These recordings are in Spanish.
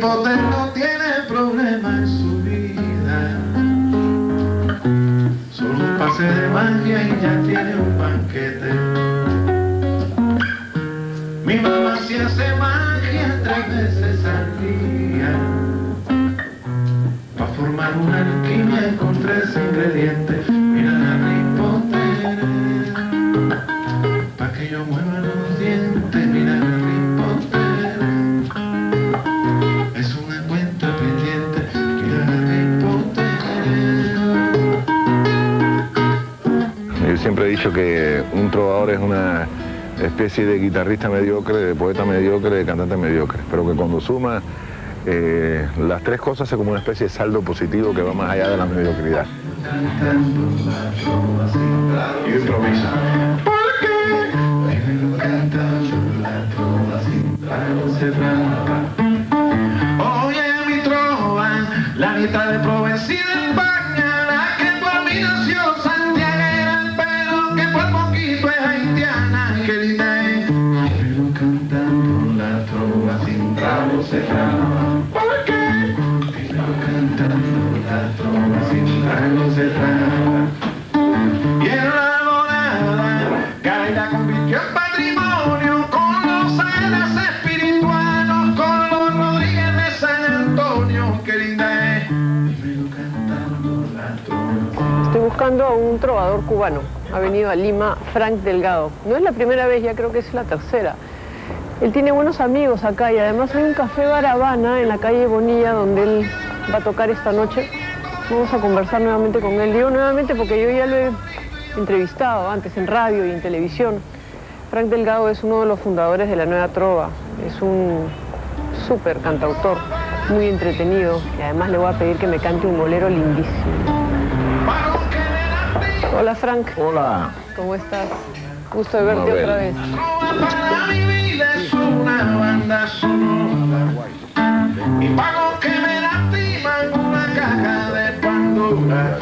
Potter no tiene problema en su vida. Solo un pase de magia y ya tiene un banquete. Mi mamá se hace magia 3 veces al día. Pa' formar una alquimia con 3 ingredientes. Mira Harry Potter, pa' que yo mueva los dientes. Mira Harry Potter, es una cuenta pendiente. Mira Harry Potter. Yo siempre he dicho que un trovador es una especie de guitarrista mediocre, de poeta mediocre, de cantante mediocre, pero que cuando suma las 3 cosas se como una especie de saldo positivo que va más allá de la mediocridad. Y improvisa. Oye mi trova, la mitad de Provenci de España, la que por mí nació santiaguera, pero que por poquito es haitiana, que linda es. Pero cantando la trova sin rabo se traba. ¿Por qué? Pero cantando la trova sin rabo se traba. Y en la dorada, Gaita convirtió en patrimonio con los Alas espirituanos, con los Rodríguez de San Antonio, qué linda es. Dímelo cantando la trova. Estoy buscando a un trovador cubano. Ha venido a Lima Frank Delgado. No es la primera vez, ya creo que es la tercera. Él tiene buenos amigos acá y además hay un café Bar Habana en la calle Bonilla donde él va a tocar esta noche. Vamos a conversar nuevamente con él. Digo nuevamente porque yo ya lo he entrevistado antes en radio y en televisión. Frank Delgado es uno de los fundadores de la Nueva Trova. Es un súper cantautor, muy entretenido. Y además le voy a pedir que me cante un bolero lindísimo. Hola Frank. Hola. ¿Cómo estás? Gusto de verte otra vez. Para mi vida es una banda sonora y pago que me lastiman una caja de Pandora.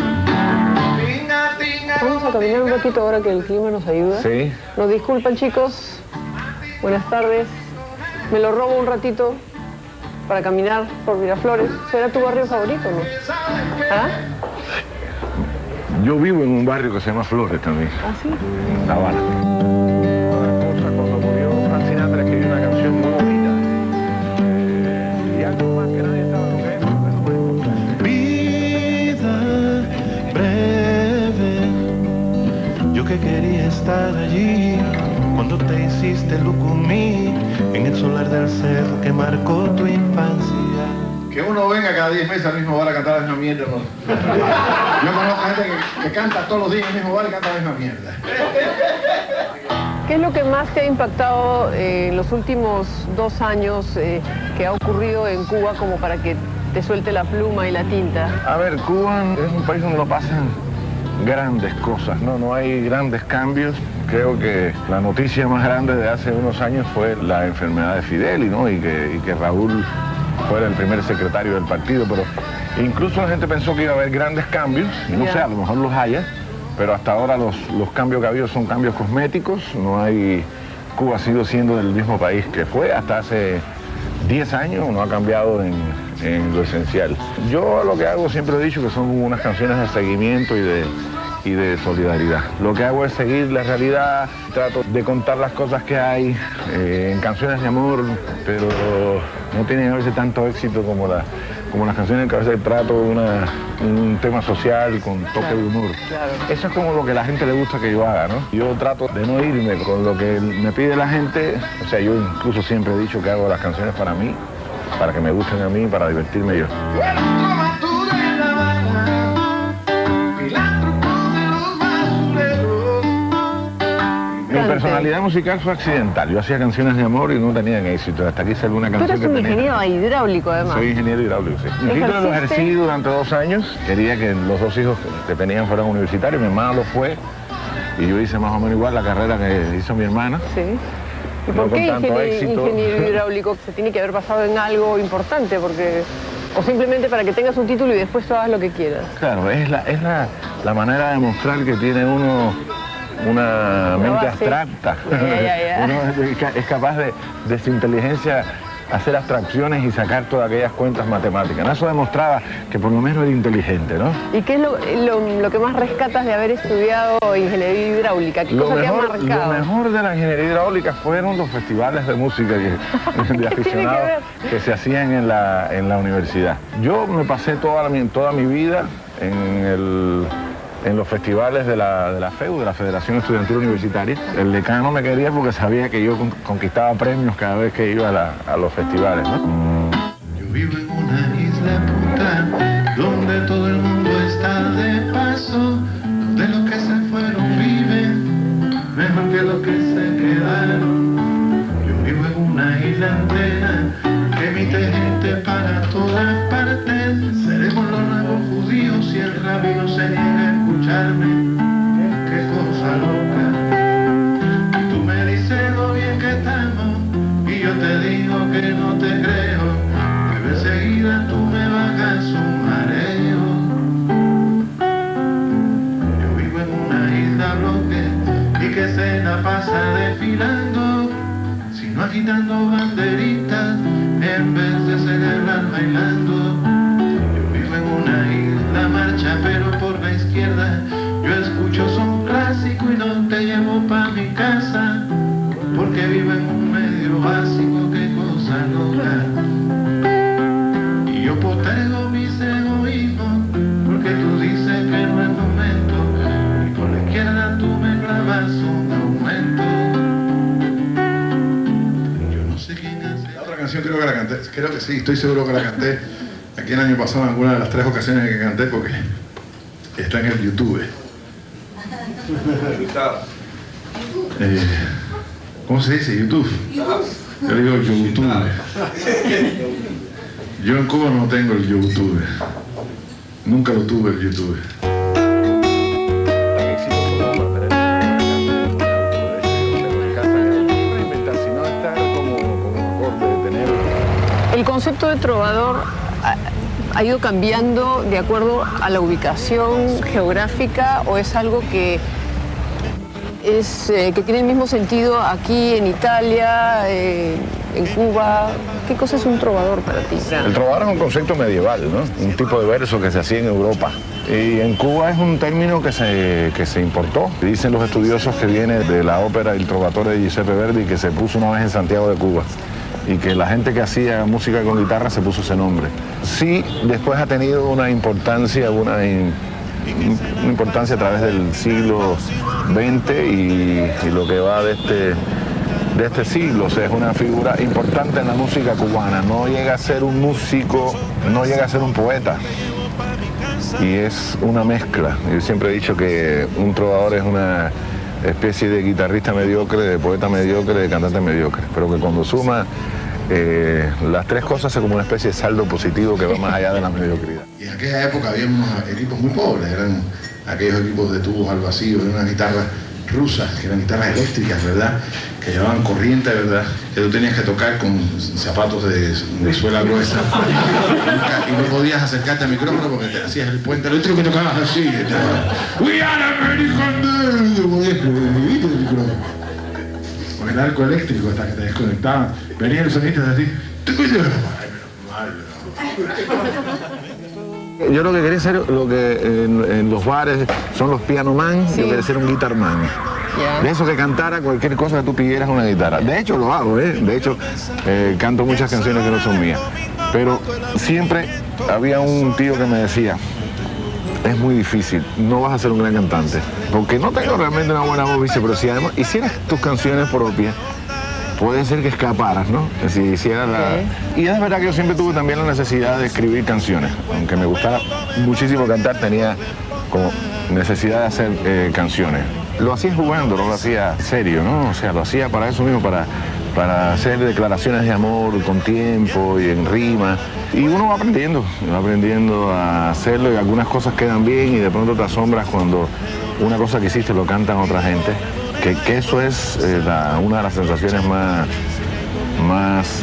Vamos a caminar un ratito ahora que el clima nos ayuda. Sí. Nos disculpan chicos. Buenas tardes. Me lo robo un ratito para caminar por Miraflores. ¿Será tu barrio favorito o no? ¿Ah? Yo vivo en un barrio que se llama Flores también, ¿Ah, sí? en La Habana. Una cosa, cuando murió Frank Sinatra escribió una canción muy bonita. Y algo más que nadie sabe lo que es, pero es lo más importante. Vida breve, yo que quería estar allí cuando te hiciste Lucumí en el solar del cerro que marcó tu infancia. Que uno venga cada 10 meses al mismo bar a cantar la misma mierda, ¿no? Yo conozco gente que canta todos los días en el mismo bar y canta la misma mierda. ¿Qué es lo que más te ha impactado en los últimos 2 años que ha ocurrido en Cuba como para que te suelte la pluma y la tinta? A ver, Cuba es un país donde no pasan grandes cosas, ¿no? No hay grandes cambios. Creo que la noticia más grande de hace unos años fue la enfermedad de Fidel, ¿no? y que Raúl fuera el primer secretario del partido, pero incluso la gente pensó que iba a haber grandes cambios, y no sé, a lo mejor los haya, pero hasta ahora los cambios que ha habido son cambios cosméticos. No hay... Cuba sigue siendo el mismo país que fue hasta hace 10 años, no ha cambiado en lo esencial. Yo lo que hago, siempre he dicho que son unas canciones de seguimiento y de solidaridad. Lo que hago es seguir la realidad, trato de contar las cosas que hay en canciones de amor, pero no tienen a veces tanto éxito como las canciones que a veces trato un tema social con toque de humor. Claro. Eso es como lo que a la gente le gusta que yo haga, ¿no? Yo trato de no irme con lo que me pide la gente. O sea, yo incluso siempre he dicho que hago las canciones para mí, para que me gusten a mí, para divertirme yo. Mi personalidad musical fue accidental. Yo hacía canciones de amor y no tenían éxito. Hasta que hice alguna canción Tú eres un ingeniero hidráulico, además. Soy ingeniero hidráulico, sí. Mi título lo ejercí durante 2 años. Quería que los 2 hijos que tenían fueran universitarios. Mi hermana lo fue. Y yo hice más o menos igual la carrera que hizo mi hermana. Sí. ¿Y por qué ingeniero hidráulico? Se tiene que haber basado en algo importante, porque... O simplemente para que tengas un título y después tú hagas lo que quieras. Claro, es la manera de mostrar que tiene uno una mente abstracta. Ya. Uno es capaz de su inteligencia hacer abstracciones y sacar todas aquellas cuentas matemáticas, ¿no? Eso demostraba que por lo menos era inteligente, ¿no? ¿Y qué es lo que más rescatas de haber estudiado ingeniería hidráulica? ¿Qué cosa te ha marcado? Lo mejor de la ingeniería hidráulica fueron los festivales de música de aficionados que se hacían en la universidad. Yo me pasé toda mi vida en los festivales de la FEU, de la Federación Estudiantil Universitaria. El decano me quería porque sabía que yo conquistaba premios cada vez que iba a los festivales, ¿no? Yo vivo en una isla puta, donde todo el mundo está de paso, donde los que se fueron viven mejor que los que se quedaron. Yo vivo en una isla entera que emite gente para todas partes. Seremos los nuevos judíos si el rabino se niega a escucharme. Qué cosa loca. Y tú me dices lo bien que estamos y yo te digo que no te creo. Que enseguida tú me bajas un mareo. Yo vivo en una isla bloque y que se la pasa desfilando, sino agitando banderitas en vez de celebrar bailando. Yo vivo en una isla marcha pero por la izquierda. Yo escucho son clásico y no te llevo pa' mi casa, porque vivo en un medio básico, qué cosa loca. Y yo postergo mis egoísmos, porque tú dices que no es momento, y por la izquierda tú me clavas un aumento. Yo no sé quién hace. La otra canción creo que la canté, creo que sí, estoy seguro que la canté aquí el año pasado en alguna de las 3 ocasiones que canté, porque está en el YouTube. ¿Cómo se dice? YouTube. Yo digo YouTube. Yo en Cuba no tengo el YouTube. Nunca lo tuve el YouTube. El concepto de trovador ha ido cambiando de acuerdo a la ubicación geográfica, o es algo que tiene el mismo sentido aquí en Italia, en Cuba. ¿Qué cosa es un trovador para ti? El trovador es un concepto medieval, ¿no? Un tipo de verso que se hacía en Europa. Y en Cuba es un término que se importó. Dicen los estudiosos que viene de la ópera El Trovatore de Giuseppe Verdi, que se puso una vez en Santiago de Cuba, y que la gente que hacía música con guitarra se puso ese nombre. Sí, después ha tenido una importancia a través del siglo XX y lo que va de este siglo. O sea, es una figura importante en la música cubana. No llega a ser un músico, no llega a ser un poeta. Y es una mezcla. Yo siempre he dicho que un trovador es una especie de guitarrista mediocre, de poeta mediocre, de cantante mediocre, pero que cuando suma las 3 cosas es como una especie de saldo positivo que va más allá de la mediocridad. Y en aquella época había unos equipos muy pobres, eran aquellos equipos de tubos al vacío, eran unas guitarras rusas, que eran guitarras eléctricas, ¿verdad? Que llevaban corriente, ¿verdad? Que tú tenías que tocar con zapatos de suela gruesa. Y no podías acercarte al micrófono porque te hacías el puente eléctrico y tocabas así. We are American Girls. No podías escribir el micrófono. Con el arco eléctrico hasta que te desconectaban. Venían los sonistas así. Yo lo que quería ser, lo que en los bares son los piano man, sí. Yo quería ser un guitar man. Yeah. De eso que cantara cualquier cosa que tú pidieras una guitarra. De hecho lo hago, De hecho canto muchas canciones que no son mías. Pero siempre había un tío que me decía, es muy difícil, no vas a ser un gran cantante. Porque no tengo realmente una buena voz, pero si además hicieras tus canciones propias, puede ser que escaparas, ¿no? Si hiciera Y es verdad que yo siempre tuve también la necesidad de escribir canciones. Aunque me gustara muchísimo cantar, tenía como necesidad de hacer canciones. Lo hacía jugando, no lo hacía serio, ¿no? O sea, lo hacía para eso mismo, para hacer declaraciones de amor con tiempo y en rima. Y uno va aprendiendo a hacerlo, y algunas cosas quedan bien y de pronto te asombras cuando una cosa que hiciste lo cantan otra gente. Que eso es una de las sensaciones más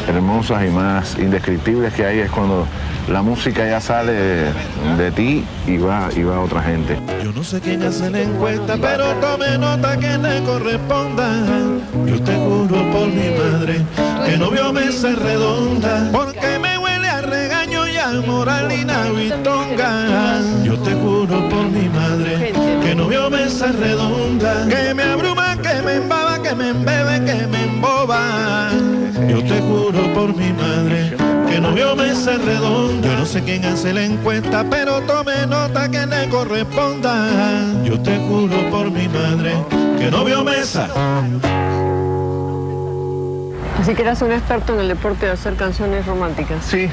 hermosas y más indescriptibles que hay, es cuando la música ya sale de ti y va a otra gente. Yo no sé quién hace la encuesta, pero tome nota que le corresponda. Yo te juro por mi madre, que no vio mesa redonda, porque me huele a regaño y a moralina bitonga. Yo te juro por mi madre que no vio mesa redonda, que me abruma, que me embaba, que me embebe, que me emboba. Yo te juro por mi madre que no vio mesa redonda. Yo no sé quién hace la encuesta, pero tome nota que le corresponda. Yo te juro por mi madre que no vio mesa. Así que eras un experto en el deporte de hacer canciones románticas. Sí.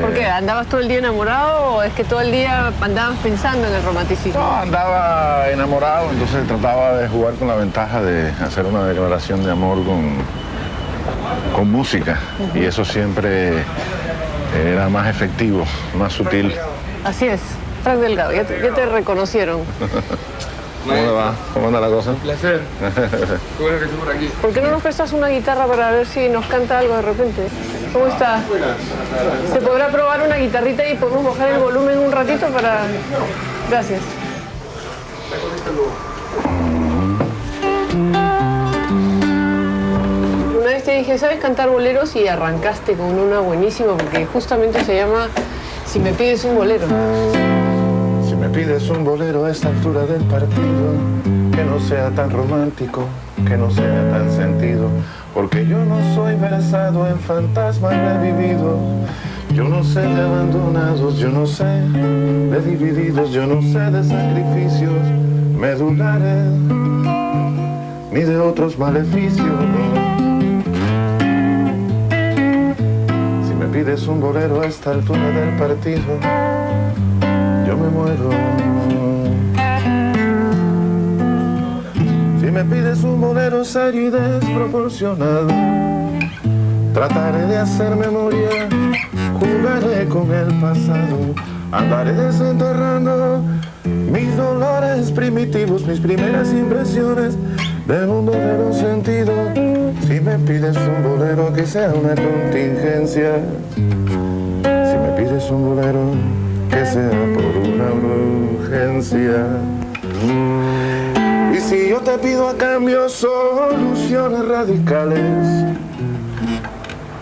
¿Por qué? ¿Andabas todo el día enamorado o es que todo el día andabas pensando en el romanticismo? No, andaba enamorado, entonces trataba de jugar con la ventaja de hacer una declaración de amor con música. Y eso siempre era más efectivo, más sutil. Así es. Frank Delgado, ya te reconocieron. ¿Cómo le va? ¿Cómo anda la cosa? Un placer. Qué bueno que estés por aquí. ¿Por qué no nos prestas una guitarra para ver si nos canta algo de repente? ¿Cómo está? ¿Se podrá probar una guitarrita y podemos bajar el volumen un ratito para...? Gracias. Una vez te dije, ¿sabes cantar boleros? Y arrancaste con una buenísima porque justamente se llama Si me pides un bolero. Si me pides un bolero a esta altura del partido, que no sea tan romántico, que no sea tan sentido, porque yo no soy versado en fantasmas revividos, yo no sé de abandonados, yo no sé de divididos, yo no sé de sacrificios medulares, ni de otros maleficios. Si me pides un bolero a esta altura del partido, yo me muero. Si me pides un bolero serio y desproporcionado, trataré de hacer memoria, jugaré con el pasado, andaré desenterrando mis dolores primitivos, mis primeras impresiones del mundo de los sentidos. Si me pides un bolero que sea una contingencia, si me pides un bolero que sea por una urgencia. Y si yo te pido a cambio soluciones radicales,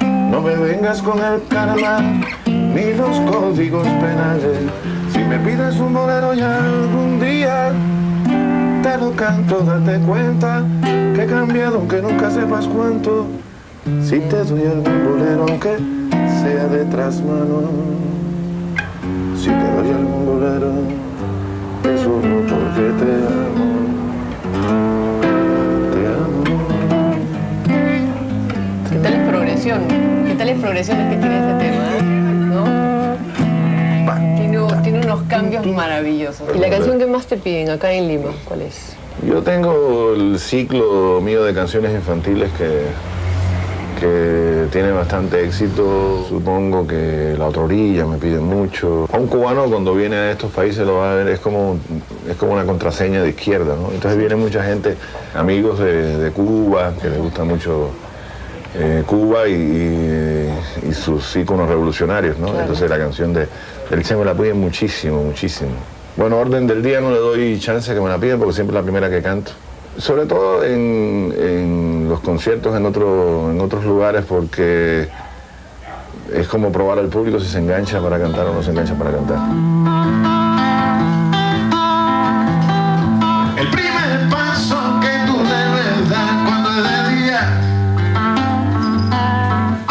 no me vengas con el karma ni los códigos penales. Si me pides un bolero ya algún día te lo canto, date cuenta que he cambiado aunque nunca sepas cuánto. Si te doy algún bolero aunque sea de trasmano, si te doy algún bolero, es solo porque te amo. Te amo. ¿Qué tal es progresión? ¿Qué tal es progresiones que tiene este tema? ¿No? Tiene unos cambios maravillosos. ¿Y la canción que más te piden acá en Lima, cuál es? Yo tengo el ciclo mío de canciones infantiles que tiene bastante éxito. Supongo que La Otra Orilla me pide mucho. A un cubano cuando viene a estos países lo va a ver, es como una contraseña de izquierda, ¿no? Entonces viene mucha gente, amigos de Cuba, que les gusta mucho Cuba y sus íconos revolucionarios, ¿no? Claro. Entonces la canción del Che me la piden muchísimo, muchísimo. Bueno, orden del día no le doy chance que me la piden porque siempre es la primera que canto. Sobre todo en los conciertos en otros lugares, porque es como probar al público si se engancha para cantar o no se engancha para cantar. El primer paso que tú debes dar cuando es de día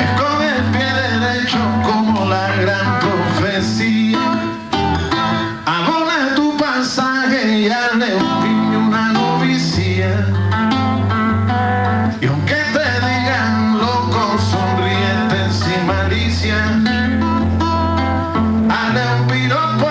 es con el pie derecho como la gran profecía. Abona tu pasaje y hazle un piño una novicia. Y aunque te digan loco, sonríete sin malicia. Hazle un piropo a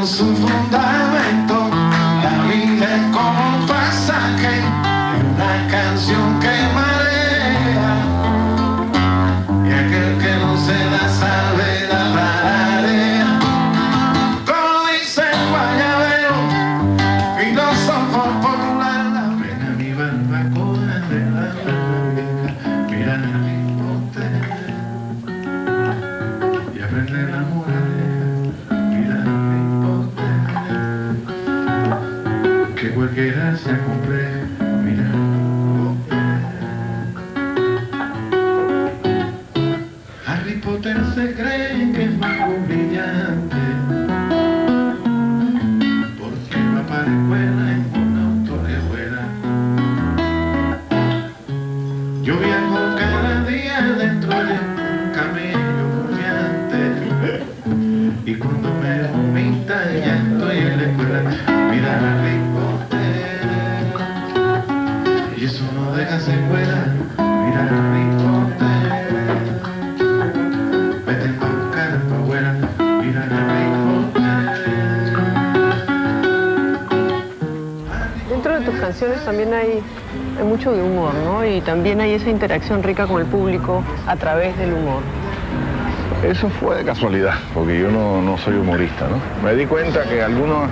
su fundamento. La vida es como un pasaje, una canción que marea, y aquel que no se la sabe la tararea. Como dice el guayabero, filósofo popular, la pena mi barbacoa de la vieja, mira mi hipoteca y aprende la moraleja, mira mi hipoteca, que cualquiera se compre, mira. Harry Potter se cree que es mago brillante, porque va para la escuela en una autoescuela. Yo viajo cada día dentro de un camello humeante, y cuando me vomita ya estoy en la escuela. Mira Harry Potter, y eso no deja secuela. Mira Harry Potter, vete pa' buscar pa' abuela. Mira Harry Potter. Dentro de tus canciones también hay mucho de humor, ¿no? Y también hay esa interacción rica con el público a través del humor. Eso fue de casualidad, porque yo no soy humorista, ¿no? Me di cuenta que algunas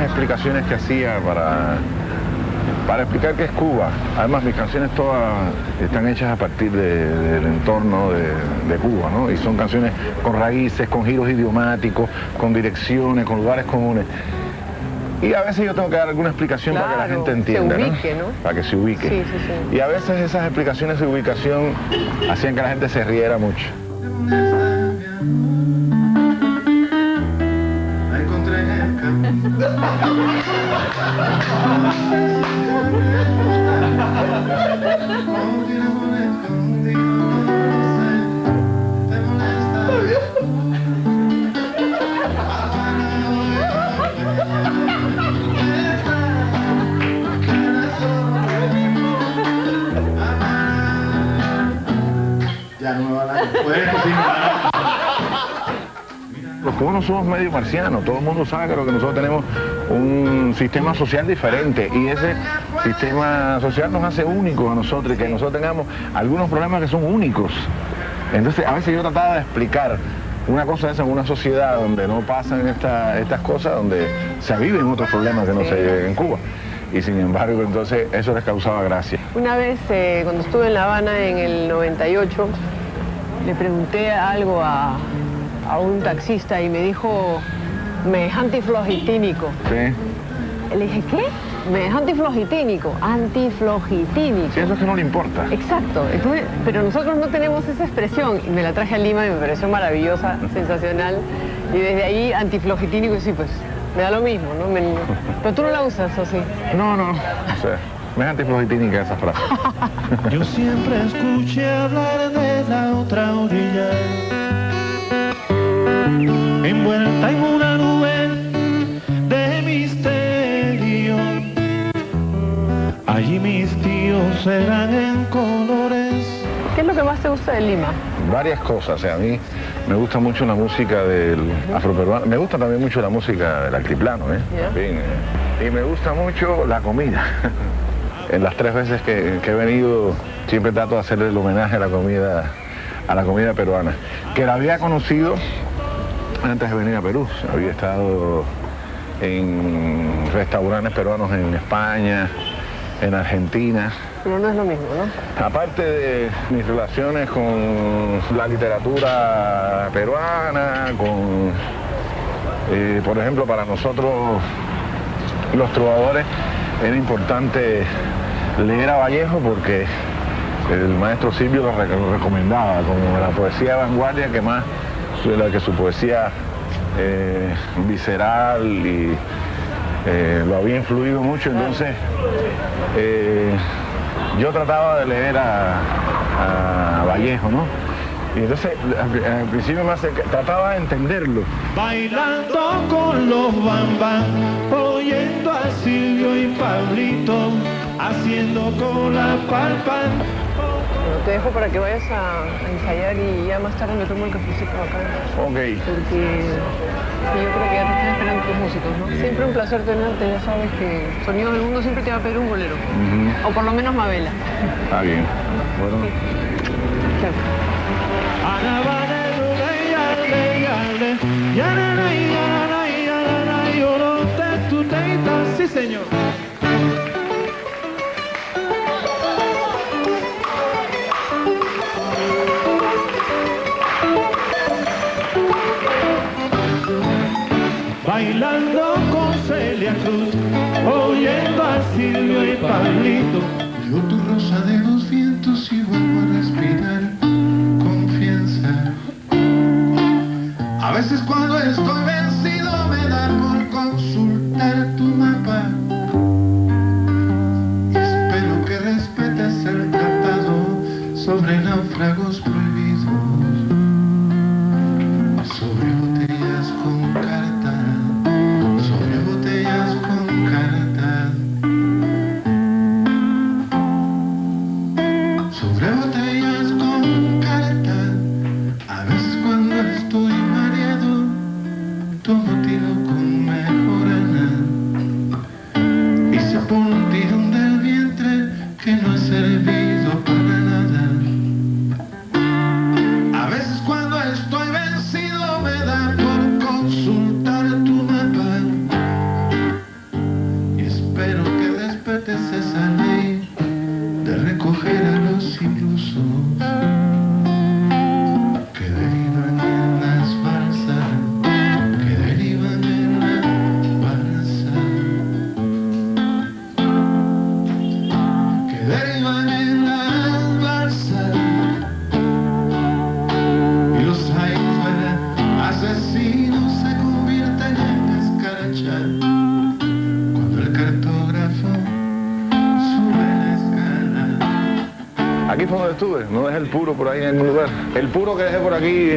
explicaciones que hacía para explicar qué es Cuba, además mis canciones todas están hechas a partir del entorno de Cuba, ¿no? Y son canciones con raíces, con giros idiomáticos, con direcciones, con lugares comunes. Y a veces yo tengo que dar alguna explicación para que la gente entienda, se ubique, ¿no? Para que se ubique. Sí, sí, sí. Y a veces esas explicaciones de ubicación hacían que la gente se riera mucho. La encontré en el camino. Ya no me va a dar bueno, sí, Los cubanos somos medio marcianos, todo el mundo sabe que nosotros tenemos un sistema social diferente y ese sistema social nos hace únicos a nosotros y que nosotros tengamos algunos problemas que son únicos. Entonces a veces yo trataba de explicar una cosa de esa en una sociedad donde no pasan estas cosas, donde se viven otros problemas que no se viven en Cuba. Y sin embargo, entonces eso les causaba gracia. Una vez, cuando estuve en La Habana en el 98, le pregunté algo a un taxista y me dijo, me es antiflogitínico. Sí. Le dije, ¿qué? Me es antiflogitínico. Antiflogitínico. Sí, eso es que no le importa. Exacto. Entonces, pero nosotros no tenemos esa expresión. Y me la traje a Lima y me pareció maravillosa, sensacional. Y desde ahí, antiflogitínico, y sí, pues, me da lo mismo, ¿no? Pero tú no la usas, ¿o sí? No. O sea, me es antiflogitínica esa frase. Yo siempre escuché hablar de la otra orilla, envuelta en una nube de misterio. Allí mis tíos eran en colores. ¿Qué es lo que más te gusta de Lima? Varias cosas, o sea, a mí me gusta mucho la música del afroperuano, me gusta también mucho la música del altiplano, también, y me gusta mucho la comida. En las 3 veces que he venido siempre trato de hacerle el homenaje a la comida peruana, que la había conocido antes de venir a Perú. Había estado en restaurantes peruanos en España, en Argentina. Pero no es lo mismo, ¿no? Aparte de mis relaciones con la literatura peruana, por ejemplo, para nosotros los trovadores era importante leer a Vallejo porque el maestro Silvio lo recomendaba como la poesía de vanguardia que su poesía visceral y lo había influido mucho. Entonces yo trataba de leer a Vallejo, ¿no? Y entonces al principio trataba de entenderlo. Bailando con los bambán, oyendo a Silvio y Pablito, haciendo cola pa'l pan. te dejo para que vayas a ensayar y ya más tarde me tomo el cafecito acá. Ok. Porque sí, yo creo que ya te están esperando tus músicos, ¿no? Siempre un placer tenerte, ya sabes que Sonidos del Mundo siempre te va a pedir un bolero. O por lo menos Mabela. Está bien. Bueno. Chao. Sí, señor. Bailando con Celia Cruz, oyendo a Silvio y Pablito. Yo tu rosa de los vientos y vuelvo a respirar confianza. A veces cuando estoy vencido me da por consultar tu mapa. Y espero que respetes el tratado sobre náufragos prohibidos, sobre botellas con cartas, sobre botellas con cartas. Sobre botellas con cartas. A veces cuando estoy mareado tomo tiro con mejorana y se pone un tirón del vientre que no ha servido para nada. A veces cuando estoy vencido me da por consultar tu mapa y espero que respetes esa ley de recoger a los ilusos que derivan en las balsas, que derivan en la balsa, que derivan en las balsas. Y los aires vuelan, asesinos se convierten en escarcha cuando el cartógrafo sube la escala. Aquí fue donde estuve, no dejé el puro por ahí en ningún lugar. El puro que dejé por aquí...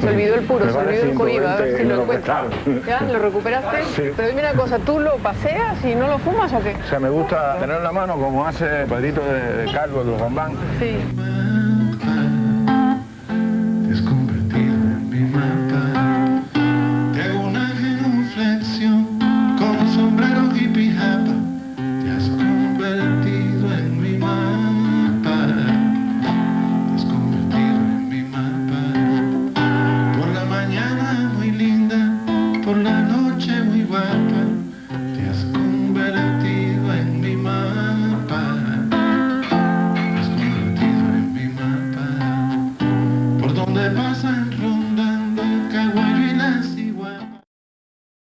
Se olvidó el puro, me se vale olvidó el coiba, a ver si 120 lo me encuentras. prestaron. ¿Ya? ¿Lo recuperaste? Sí. Pero dime una cosa, ¿tú lo paseas y no lo fumas o qué? O sea, me gusta tener en la mano como hace Pedrito de Calvo, de los Rambán. Sí.